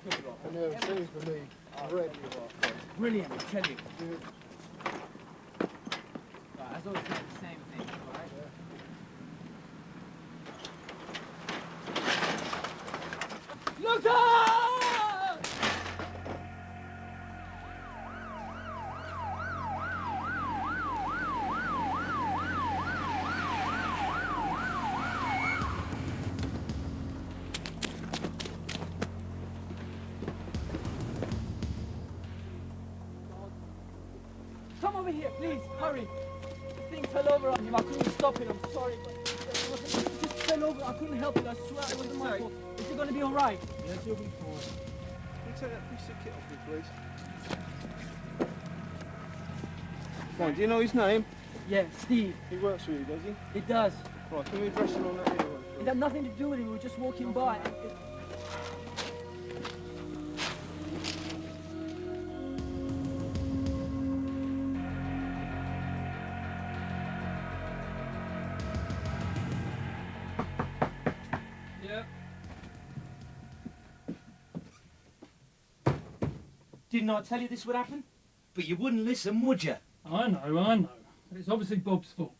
I know, same for me. Ready. Brilliant, I tell you. Right, as always, the same thing, right? Yeah. Look out! Come over here, please, hurry. The thing fell over on him. I couldn't stop it. I'm sorry, but it just fell over. I couldn't help it. I swear it wasn't my fault. Is it going to be all right? Yes, you'll be fine. Can you take that piece of kit off me, please? Fine, do you know his name? Yeah, Steve. He works for you, does he? It does. Right, can we address him on that anyway? It had nothing to do with him. We were just walking by. Didn't I tell you this would happen? But you wouldn't listen, would you? I know. It's obviously Bob's fault.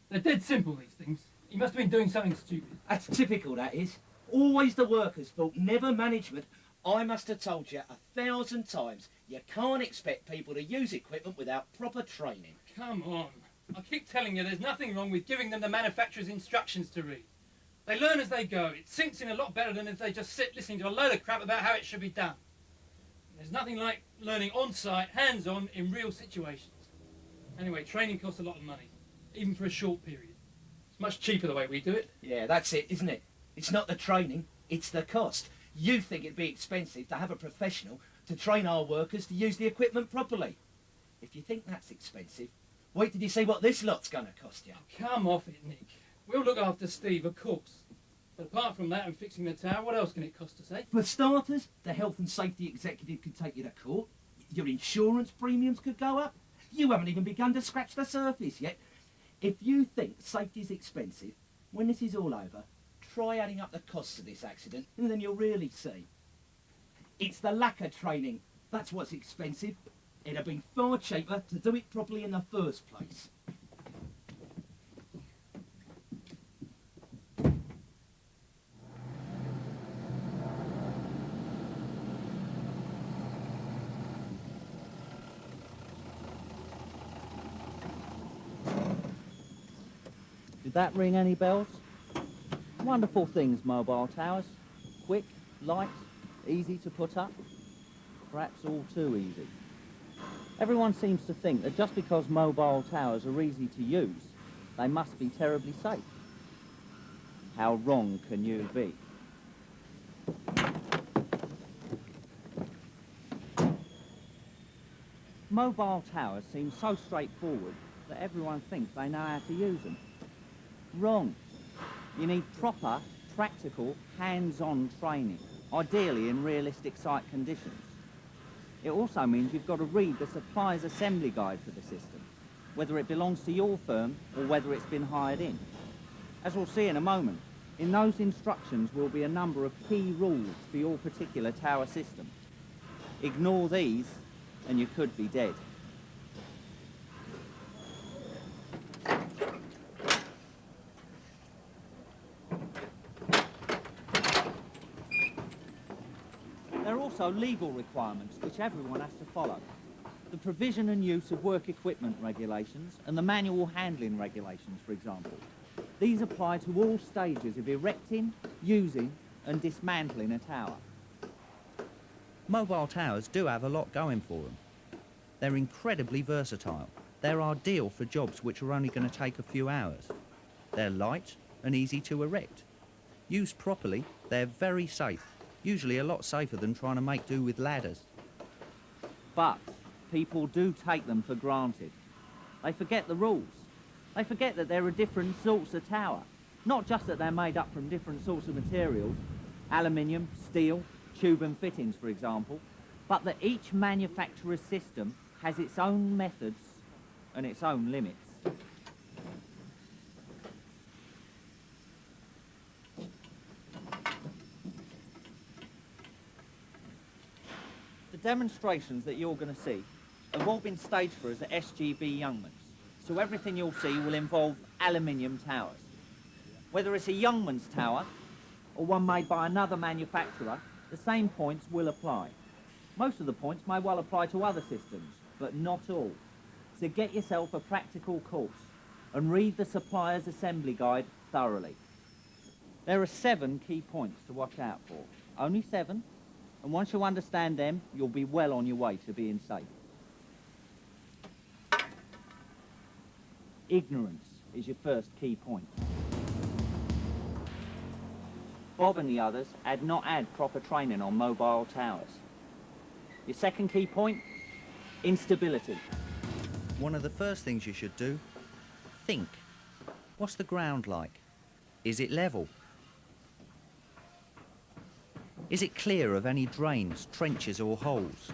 They're dead simple, these things. He must have been doing something stupid. That's typical, that is. Always the workers' fault, never management. I must have told you 1,000 times, you can't expect people to use equipment without proper training. Come on. I keep telling you there's nothing wrong with giving them the manufacturer's instructions to read. They learn as they go. It sinks in a lot better than if they just sit listening to a load of crap about how it should be done. There's nothing like learning on-site, hands-on, in real situations. Anyway, training costs a lot of money, even for a short period. It's much cheaper the way we do it. Yeah, that's it, isn't it? It's not the training, it's the cost. You think it'd be expensive to have a professional to train our workers to use the equipment properly. If you think that's expensive, wait till you see what this lot's going to cost you. Oh, come off it, Nick. We'll look after Steve, of course. But apart from that and fixing the tower, what else can it cost us, eh? For starters, the health and safety executive could take you to court. Your insurance premiums could go up. You haven't even begun to scratch the surface yet. If you think safety's expensive, when this is all over, try adding up the costs of this accident, and then you'll really see. It's the lack of training. That's what's expensive. It'd have been far cheaper to do it properly in the first place. Did that ring any bells? Wonderful things, mobile towers. Quick, light, easy to put up. Perhaps all too easy. Everyone seems to think that just because mobile towers are easy to use, they must be terribly safe. How wrong can you be? Mobile towers seem so straightforward that everyone thinks they know how to use them. Wrong. You need proper, practical, hands-on training, ideally in realistic site conditions. It also means you've got to read the supplier's assembly guide for the system, whether it belongs to your firm or whether it's been hired in. As we'll see in a moment, in those instructions will be a number of key rules for your particular tower system. Ignore these and you could be dead. There are also legal requirements which everyone has to follow. The provision and use of work equipment regulations and the manual handling regulations, for example. These apply to all stages of erecting, using and dismantling a tower. Mobile towers do have a lot going for them. They're incredibly versatile. They're ideal for jobs which are only going to take a few hours. They're light and easy to erect. Used properly, they're very safe. Usually a lot safer than trying to make do with ladders. But people do take them for granted. They forget the rules. They forget that there are different sorts of tower. Not just that they're made up from different sorts of materials, aluminium, steel, tube and fittings, for example, but that each manufacturer's system has its own methods and its own limits. demonstrations that you're going to see have all been staged for us at SGB Youngman's. So everything you'll see will involve aluminium towers. Whether it's a Youngman's tower or one made by another manufacturer, the same points will apply. Most of the points may well apply to other systems, but not all. So get yourself a practical course and read the supplier's assembly guide thoroughly. There are 7 key points to watch out for. Only 7, and once you understand them, you'll be well on your way to being safe. Ignorance is your first key point. Bob and the others had not had proper training on mobile towers. Your second key point, instability. One of the first things you should do, think. What's the ground like? Is it level? Is it clear of any drains, trenches or holes?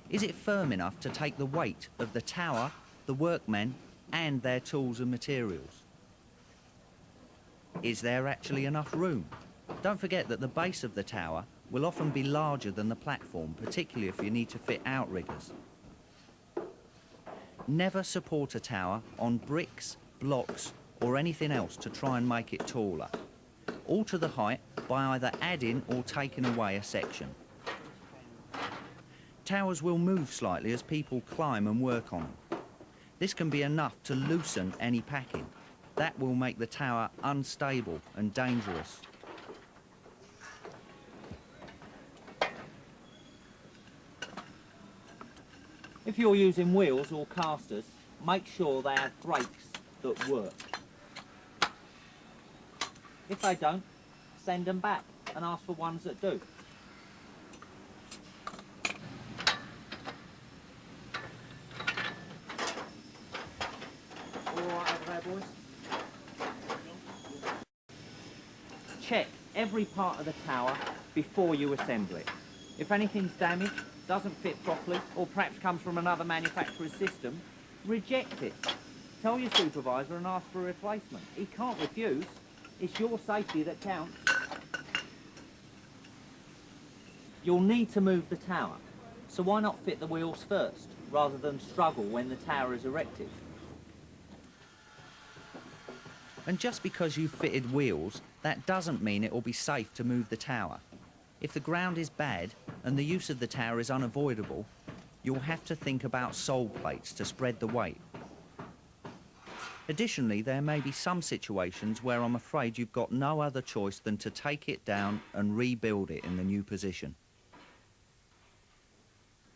Is it firm enough to take the weight of the tower, the workmen and their tools and materials? Is there actually enough room? Don't forget that the base of the tower will often be larger than the platform, particularly if you need to fit outriggers. Never support a tower on bricks, blocks or anything else to try and make it taller. Alter the height by either adding or taking away a section. Towers will move slightly as people climb and work on them. This can be enough to loosen any packing. That will make the tower unstable and dangerous. If you're using wheels or casters, make sure they have brakes that work. If they don't, send them back and ask for ones that do. All right over there, boys? Check every part of the tower before you assemble it. If anything's damaged, doesn't fit properly, or perhaps comes from another manufacturer's system, reject it. Tell your supervisor and ask for a replacement. He can't refuse. It's your safety that counts. You'll need to move the tower, so why not fit the wheels first, rather than struggle when the tower is erected? And just because you've fitted wheels, that doesn't mean it will be safe to move the tower. If the ground is bad and the use of the tower is unavoidable, you'll have to think about sole plates to spread the weight. Additionally, there may be some situations where I'm afraid you've got no other choice than to take it down and rebuild it in the new position.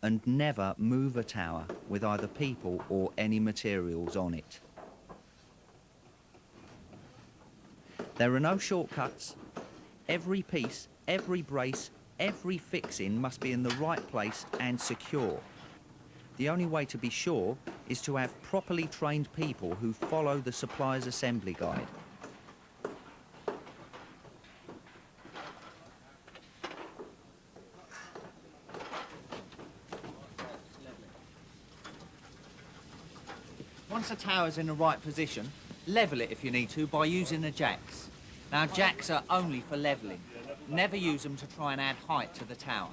And never move a tower with either people or any materials on it. There are no shortcuts. Every piece, every brace, every fixing must be in the right place and secure. The only way to be sure is to have properly trained people who follow the supplier's assembly guide. Once the tower's in the right position, level it if you need to by using the jacks. Now, jacks are only for levelling. Never use them to try and add height to the tower.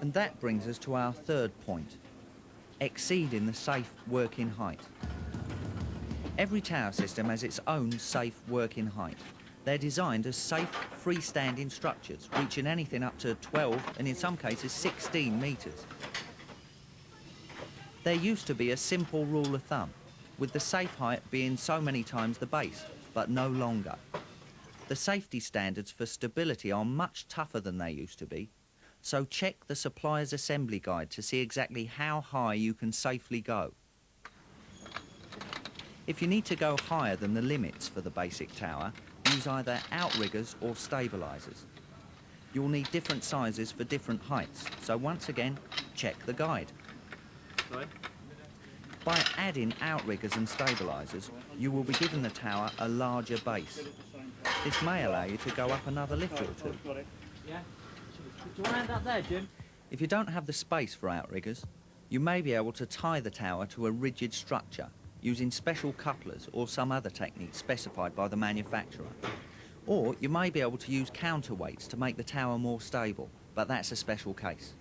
And that brings us to our third point, exceeding the safe working height. Every tower system has its own safe working height. They're designed as safe, freestanding structures, reaching anything up to 12 and in some cases 16 metres. There used to be a simple rule of thumb, with the safe height being so many times the base, but no longer. The safety standards for stability are much tougher than they used to be, so check the supplier's assembly guide to see exactly how high you can safely go. If you need to go higher than the limits for the basic tower, use either outriggers or stabilisers. You'll need different sizes for different heights, so once again, check the guide. Sorry? By adding outriggers and stabilisers, you will be giving the tower a larger base. This may allow you to go up another lift or two. Yeah? Do you want to hand up there, Jim? If you don't have the space for outriggers, you may be able to tie the tower to a rigid structure using special couplers or some other technique specified by the manufacturer. Or you may be able to use counterweights to make the tower more stable, but that's a special case.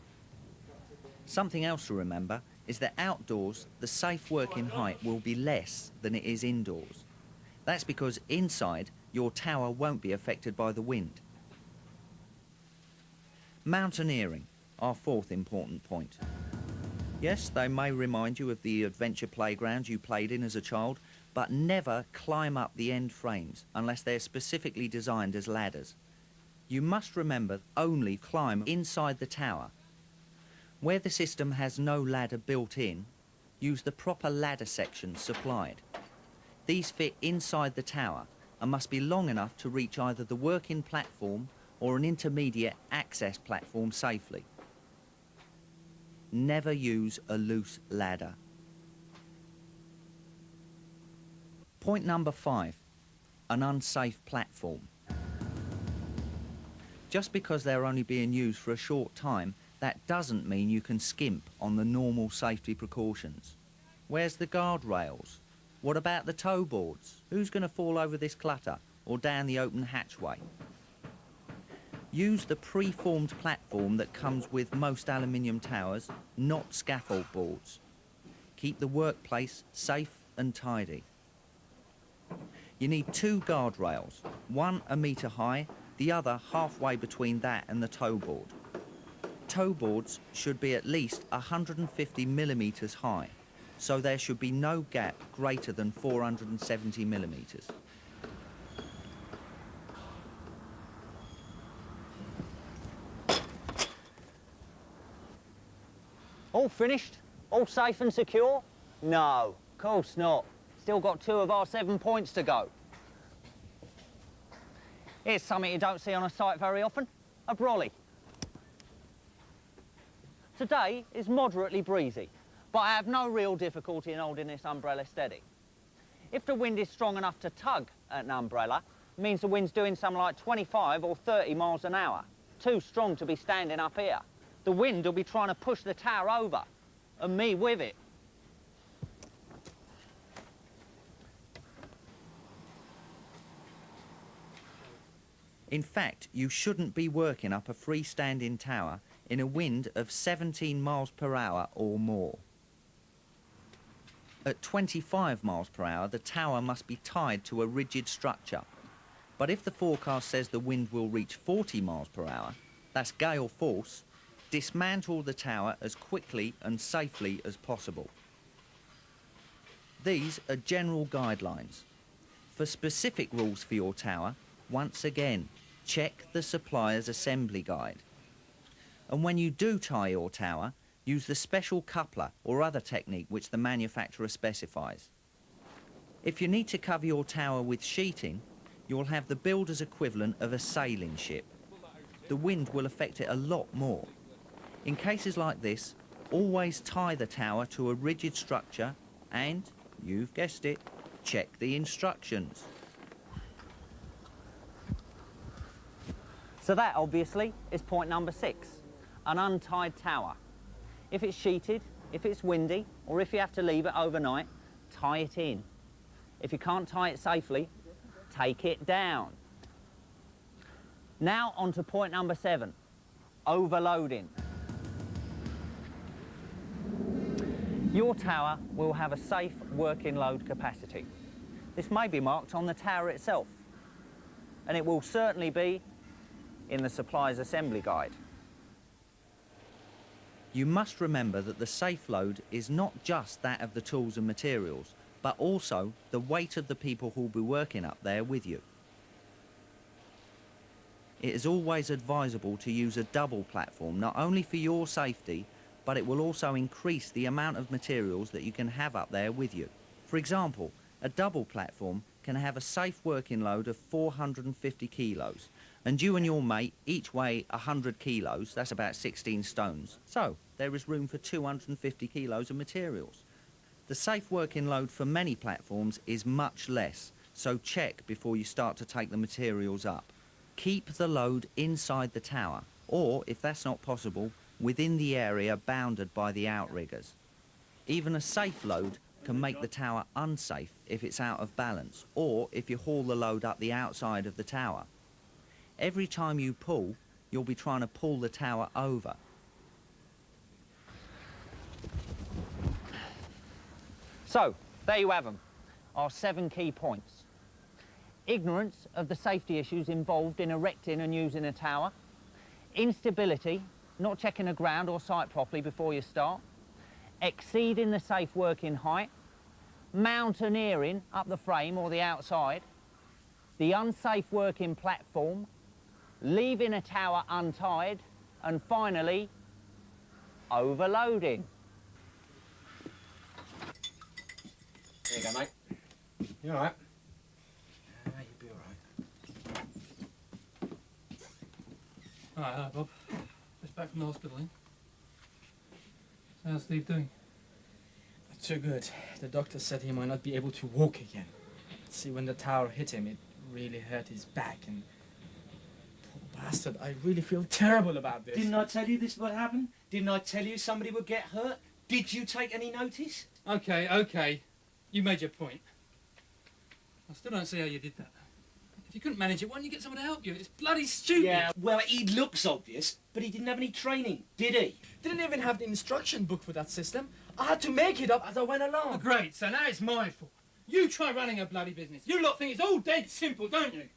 Something else to remember is that outdoors, the safe working height will be less than it is indoors. That's because inside, your tower won't be affected by the wind. Mountaineering, our fourth important point. Yes, they may remind you of the adventure playgrounds you played in as a child, but never climb up the end frames unless they're specifically designed as ladders. You must remember only climb inside the tower. Where the system has no ladder built in, use the proper ladder sections supplied. These fit inside the tower and must be long enough to reach either the working platform or an intermediate access platform safely. Never use a loose ladder. Point number 5, an unsafe platform. Just because they're only being used for a short time, that doesn't mean you can skimp on the normal safety precautions. Where's the guardrails? What about the tow boards? Who's going to fall over this clutter or down the open hatchway? Use the pre-formed platform that comes with most aluminium towers, not scaffold boards. Keep the workplace safe and tidy. You need 2 guardrails, one a metre high, the other halfway between that and the tow board. Tow boards should be at least 150 millimetres high, so there should be no gap greater than 470 millimetres. All finished? All safe and secure? No, of course not. Still got 2 of our 7 points to go. Here's something you don't see on a site very often, a brolly. Today is moderately breezy, but I have no real difficulty in holding this umbrella steady. If the wind is strong enough to tug at an umbrella, it means the wind's doing something like 25 or 30 miles an hour. Too strong to be standing up here. The wind will be trying to push the tower over, and me with it. In fact, you shouldn't be working up a freestanding tower in a wind of 17 miles per hour or more. At 25 miles per hour, the tower must be tied to a rigid structure. But if the forecast says the wind will reach 40 miles per hour, that's gale force, dismantle the tower as quickly and safely as possible. These are general guidelines. For specific rules for your tower, once again, check the supplier's assembly guide. And when you do tie your tower, use the special coupler or other technique which the manufacturer specifies. If you need to cover your tower with sheeting, you'll have the builder's equivalent of a sailing ship. The wind will affect it a lot more. In cases like this, always tie the tower to a rigid structure and, you've guessed it, check the instructions. So that, obviously, is point number 6, an untied tower. If it's sheeted, if it's windy, or if you have to leave it overnight, tie it in. If you can't tie it safely, take it down. Now on to point number 7, overloading. Your tower will have a safe working load capacity. This may be marked on the tower itself, and it will certainly be in the supplier's assembly guide. You must remember that the safe load is not just that of the tools and materials, but also the weight of the people who will be working up there with you. It is always advisable to use a double platform, not only for your safety, but it will also increase the amount of materials that you can have up there with you. For example, a double platform can have a safe working load of 450 kilos, and you and your mate each weigh 100 kilos, that's about 16 stones. So, there is room for 250 kilos of materials. The safe working load for many platforms is much less, so check before you start to take the materials up. Keep the load inside the tower, or, if that's not possible, within the area bounded by the outriggers. Even a safe load can make the tower unsafe if it's out of balance, or if you haul the load up the outside of the tower. Every time you pull, you'll be trying to pull the tower over. So, there you have them, our 7 key points. Ignorance of the safety issues involved in erecting and using a tower. Instability, not checking the ground or site properly before you start. Exceeding the safe working height. Mountaineering up the frame or the outside. The unsafe working platform. Leaving a tower untied. And finally, overloading. There you go, mate. You all right? You'll be all right. Hi, Bob. Just back from the hospital, eh? So how's Steve doing? Not too good. The doctor said he might not be able to walk again. See, when the tower hit him, it really hurt his back, and poor bastard, I really feel terrible about this. Didn't I tell you this would happen? Didn't I tell you somebody would get hurt? Did you take any notice? Okay. You made your point. I still don't see how you did that. If you couldn't manage it, why didn't you get someone to help you? It's bloody stupid. Yeah, well, he looks obvious, but he didn't have any training, did he? Didn't even have the instruction book for that system. I had to make it up as I went along. Oh, great, so now it's my fault. You try running a bloody business. You lot think it's all dead simple, don't you?